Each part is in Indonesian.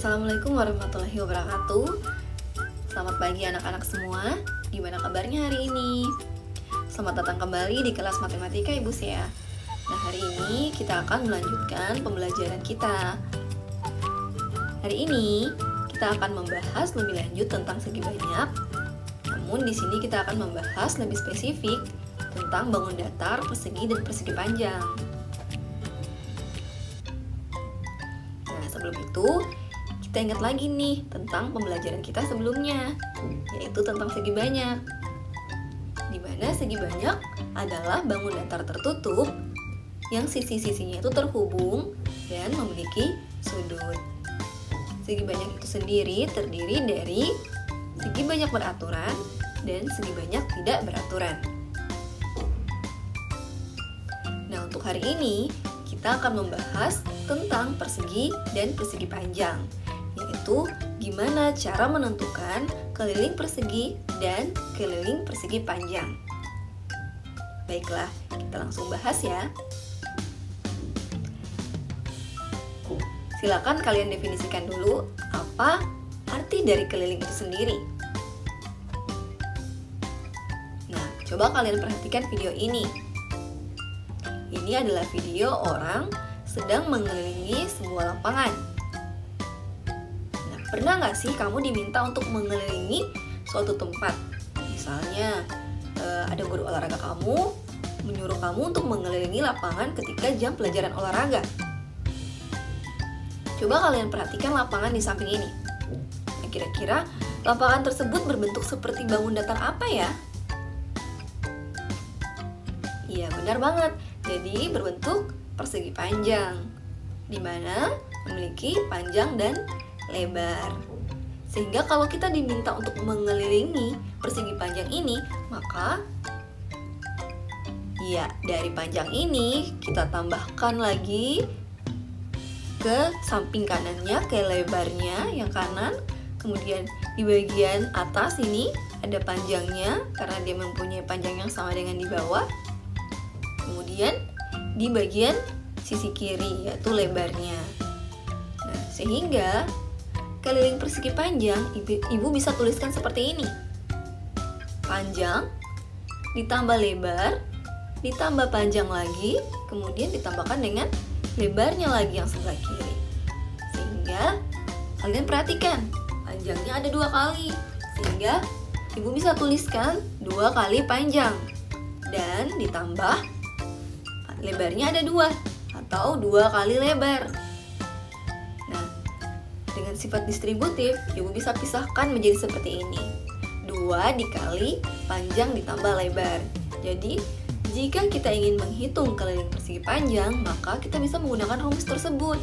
Assalamualaikum warahmatullahi wabarakatuh. Selamat pagi anak-anak semua. Gimana kabarnya hari ini? Selamat datang kembali di kelas matematika Ibu Sea. Nah, hari ini kita akan melanjutkan pembelajaran kita. Hari ini kita akan membahas lebih lanjut tentang segi banyak. Namun di sini kita akan membahas lebih spesifik tentang bangun datar, persegi, dan persegi panjang. Nah, sebelum itu kita ingat lagi nih tentang pembelajaran kita sebelumnya, yaitu tentang segi banyak. Di mana segi banyak adalah bangun datar tertutup yang sisi-sisinya itu terhubung dan memiliki sudut. Segi banyak itu sendiri terdiri dari segi banyak beraturan dan segi banyak tidak beraturan. Nah, untuk hari ini kita akan membahas tentang persegi dan persegi panjang, yaitu gimana cara menentukan keliling persegi dan keliling persegi panjang. Baiklah, kita langsung bahas ya. Silakan kalian definisikan dulu apa arti dari keliling itu sendiri. Nah, coba kalian perhatikan video ini. Ini adalah video orang sedang mengelilingi sebuah lapangan. Pernah nggak sih kamu diminta untuk mengelilingi suatu tempat? Misalnya, ada guru olahraga kamu menyuruh kamu untuk mengelilingi lapangan ketika jam pelajaran olahraga. Coba kalian perhatikan lapangan di samping ini. Nah, kira-kira lapangan tersebut berbentuk seperti bangun datar apa ya? Iya, benar banget. Jadi berbentuk persegi panjang, di mana memiliki panjang dan lebar. Sehingga kalau kita diminta untuk mengelilingi persegi panjang ini, maka ya dari panjang ini kita tambahkan lagi ke samping kanannya, ke lebarnya yang kanan. Kemudian di bagian atas ini ada panjangnya karena dia mempunyai panjang yang sama dengan di bawah. Kemudian di bagian sisi kiri yaitu lebarnya. Nah, sehingga keliling persegi panjang, ibu bisa tuliskan seperti ini. Panjang, ditambah lebar, ditambah panjang lagi, kemudian ditambahkan dengan lebarnya lagi yang sebelah kiri. Sehingga kalian perhatikan, panjangnya ada 2 kali. Sehingga ibu bisa tuliskan 2 kali panjang. Dan ditambah lebarnya ada 2, atau 2 kali lebar. Dengan sifat distributif, ibu bisa pisahkan menjadi seperti ini. 2 dikali panjang ditambah lebar. Jadi, jika kita ingin menghitung keliling persegi panjang, maka kita bisa menggunakan rumus tersebut,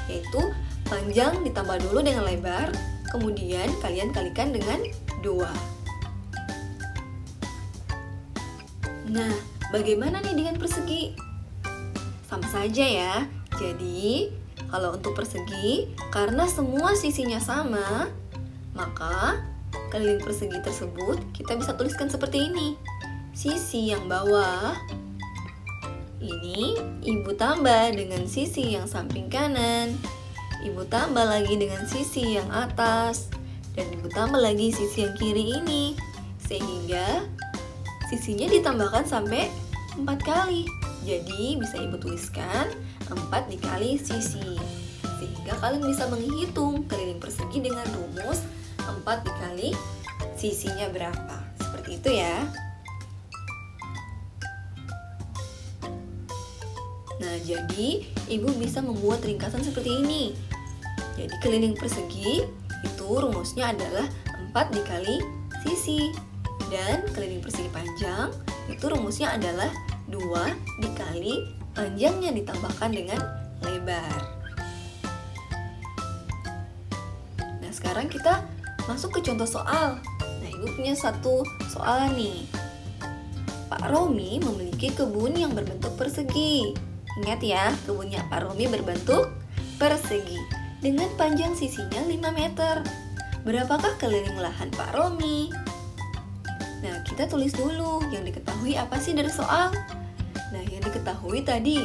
yaitu panjang ditambah dulu dengan lebar, kemudian kalian kalikan dengan 2. Nah, bagaimana nih dengan persegi? Sama saja ya. Jadi, kalau untuk persegi, karena semua sisinya sama, maka keliling persegi tersebut kita bisa tuliskan seperti ini. Sisi yang bawah ini ibu tambah dengan sisi yang samping kanan, ibu tambah lagi dengan sisi yang atas, dan ibu tambah lagi sisi yang kiri ini. Sehingga sisinya ditambahkan sampai 4 kali. Jadi bisa ibu tuliskan 4 dikali sisi. Sehingga kalian bisa menghitung keliling persegi dengan rumus 4 dikali sisinya berapa. Seperti itu ya. Nah, jadi ibu bisa membuat ringkasan seperti ini. Jadi keliling persegi itu rumusnya adalah 4 dikali sisi. Dan keliling persegi panjang itu rumusnya adalah 2 dikali panjangnya ditambahkan dengan lebar. Nah, sekarang kita masuk ke contoh soal. Nah, ibu punya satu soal nih. Pak Romi memiliki kebun yang berbentuk persegi. Ingat ya, kebunnya Pak Romi berbentuk persegi dengan panjang sisinya 5 meter. Berapakah keliling lahan Pak Romi? Nah, kita tulis dulu yang diketahui apa sih dari soal. Nah, yang diketahui tadi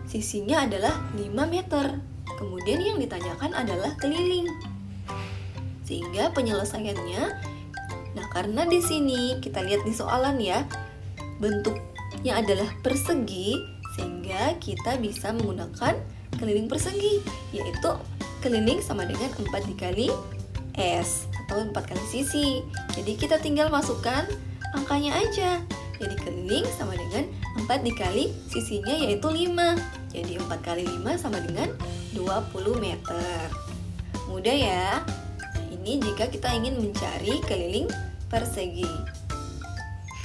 sisinya adalah 5 meter. Kemudian yang ditanyakan adalah keliling. Sehingga penyelesaiannya, nah karena di sini kita lihat di soalan ya, bentuknya adalah persegi, sehingga kita bisa menggunakan keliling persegi, yaitu keliling sama dengan 4 dikali S atau 4 kali sisi. Jadi kita tinggal masukkan angkanya aja. Jadi keliling sama dengan 4 dikali sisinya yaitu 5. Jadi 4 kali 5 sama dengan 20 meter. Mudah ya. Ini jika kita ingin mencari keliling persegi.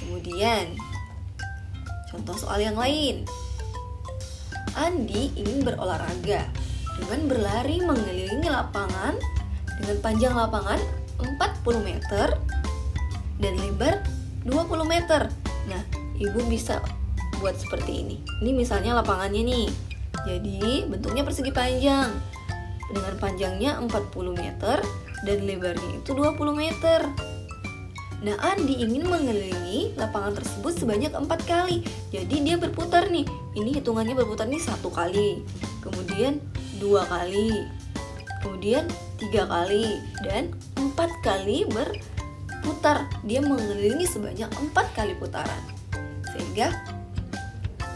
Kemudian contoh soal yang lain. Andi ingin berolahraga dengan berlari mengelilingi lapangan dengan panjang lapangan 40 meter dan lebar 20 meter. Nah, ibu bisa buat seperti ini. Ini misalnya lapangannya nih. Jadi, bentuknya persegi panjang. Dengan panjangnya 40 meter dan lebarnya itu 20 meter. Nah, Andi ingin mengelilingi lapangan tersebut sebanyak 4 kali. Jadi, dia berputar nih. Ini hitungannya berputar nih 1 kali. Kemudian 2 kali. Kemudian 3 kali dan 4 kali berputar. Dia mengelilingi sebanyak 4 kali putaran. Sehingga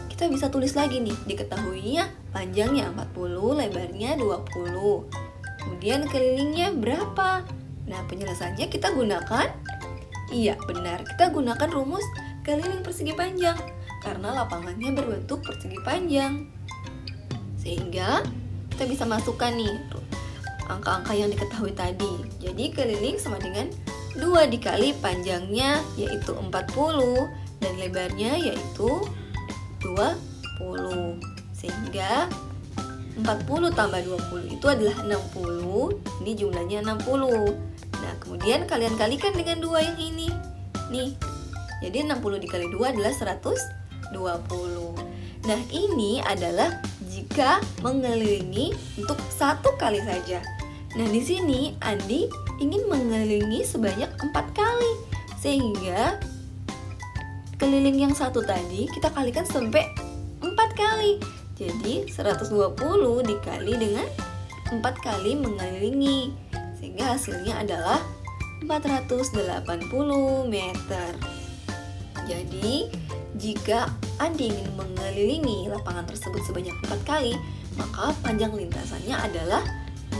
kita bisa tulis lagi nih, diketahuinya panjangnya 40, lebarnya 20. Kemudian kelilingnya berapa? Nah, penyelesaiannya kita gunakan, iya benar, kita gunakan rumus keliling persegi panjang karena lapangannya berbentuk persegi panjang. Sehingga kita bisa masukkan nih angka-angka yang diketahui tadi. Jadi keliling sama dengan 2 dikali panjangnya yaitu 40 dan lebarnya yaitu 20. Sehingga 40 tambah 20 itu adalah 60. Ini jumlahnya 60. Nah, kemudian kalian kalikan dengan 2 yang ini. Nih. Jadi 60 dikali 2 adalah 120. Nah, ini adalah jika mengelilingi untuk 1 kali saja. Nah, di sini Andi ingin mengelilingi sebanyak 4 kali. Sehingga keliling yang 1 tadi kita kalikan sampai 4 kali. Jadi 120 dikali dengan 4 kali mengelilingi. Sehingga hasilnya adalah 480 meter. Jadi jika Andi ingin mengelilingi lapangan tersebut sebanyak 4 kali, maka panjang lintasannya adalah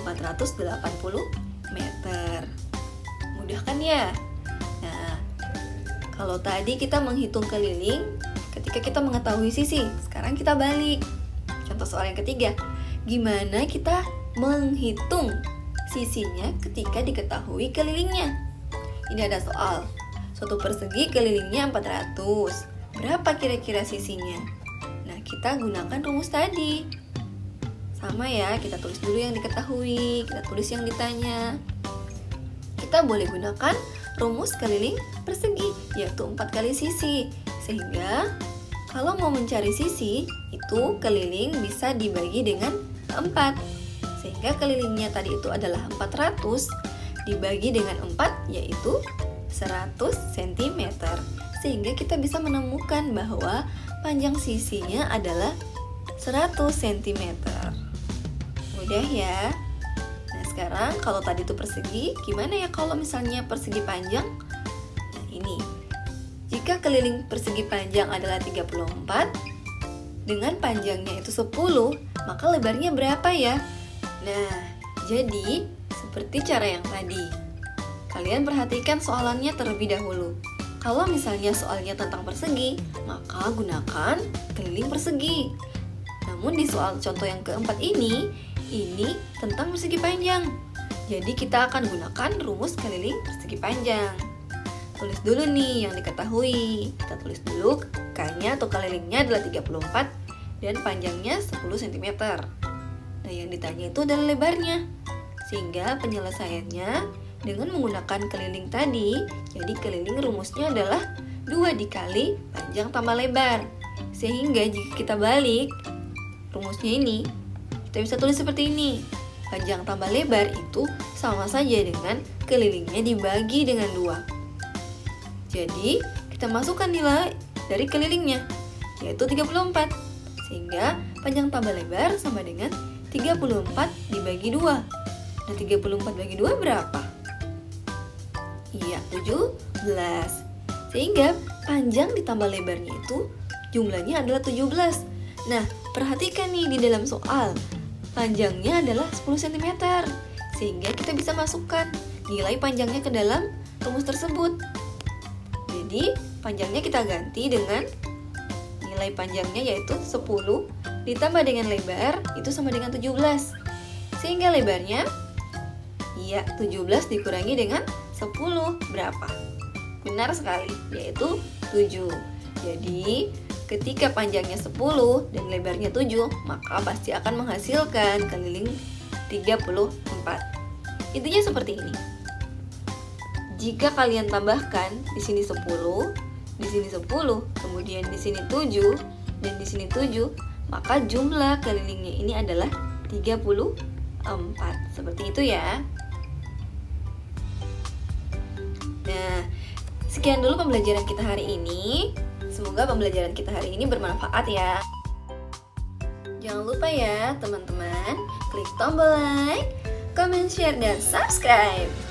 480 meter. Mudah kan ya? Nah, kalau tadi kita menghitung keliling ketika kita mengetahui sisi, sekarang kita balik. Contoh soal yang ketiga, gimana kita menghitung sisinya ketika diketahui kelilingnya? Ini ada soal, suatu persegi kelilingnya 400. Berapa kira-kira sisinya? Nah, kita gunakan rumus tadi. Sama ya, kita tulis dulu yang diketahui, kita tulis yang ditanya. Kita boleh gunakan rumus keliling persegi, yaitu 4 kali sisi. Sehingga kalau mau mencari sisi, itu keliling bisa dibagi dengan 4. Sehingga kelilingnya tadi itu adalah 400 dibagi dengan 4, yaitu 100 cm. Sehingga kita bisa menemukan bahwa panjang sisinya adalah 100 cm. Mudah ya. Nah, sekarang kalau tadi itu persegi, gimana ya kalau misalnya persegi panjang? Nah, ini. Jika keliling persegi panjang adalah 34 dengan panjangnya itu 10, maka lebarnya berapa ya? Nah, jadi seperti cara yang tadi. Kalian perhatikan soalannya terlebih dahulu. Kalau misalnya soalnya tentang persegi, maka gunakan keliling persegi. Namun di soal contoh yang keempat ini tentang persegi panjang. Jadi kita akan gunakan rumus keliling persegi panjang. Tulis dulu nih yang diketahui. Kita tulis dulu K-nya atau kelilingnya adalah 34 dan panjangnya 10 cm. Nah, yang ditanya itu adalah lebarnya. Sehingga penyelesaiannya dengan menggunakan keliling tadi, jadi keliling rumusnya adalah 2 dikali panjang tambah lebar. Sehingga jika kita balik rumusnya ini, kita bisa tulis seperti ini. Panjang tambah lebar itu sama saja dengan kelilingnya dibagi dengan 2. Jadi, kita masukkan nilai dari kelilingnya, yaitu 34. Sehingga panjang tambah lebar sama dengan 34 dibagi 2. Nah, 34 bagi 2 berapa? Iya, 17. Sehingga panjang ditambah lebarnya itu jumlahnya adalah 17. Nah, perhatikan nih di dalam soal. Panjangnya adalah 10 cm. Sehingga kita bisa masukkan nilai panjangnya ke dalam rumus tersebut. Jadi, panjangnya kita ganti dengan nilai panjangnya yaitu 10 ditambah dengan lebar itu sama dengan 17. Sehingga lebarnya iya 17 dikurangi dengan 10 berapa? Benar sekali, yaitu 7. Jadi, ketika panjangnya 10 dan lebarnya 7, maka pasti akan menghasilkan keliling 34. Intinya seperti ini. Jika kalian tambahkan di sini 10, di sini 10, kemudian di sini 7 dan di sini 7, maka jumlah kelilingnya ini adalah 34. Seperti itu ya. Nah, sekian dulu pembelajaran kita hari ini. Semoga pembelajaran kita hari ini bermanfaat ya. Jangan lupa ya teman-teman, klik tombol like, comment, share, dan subscribe.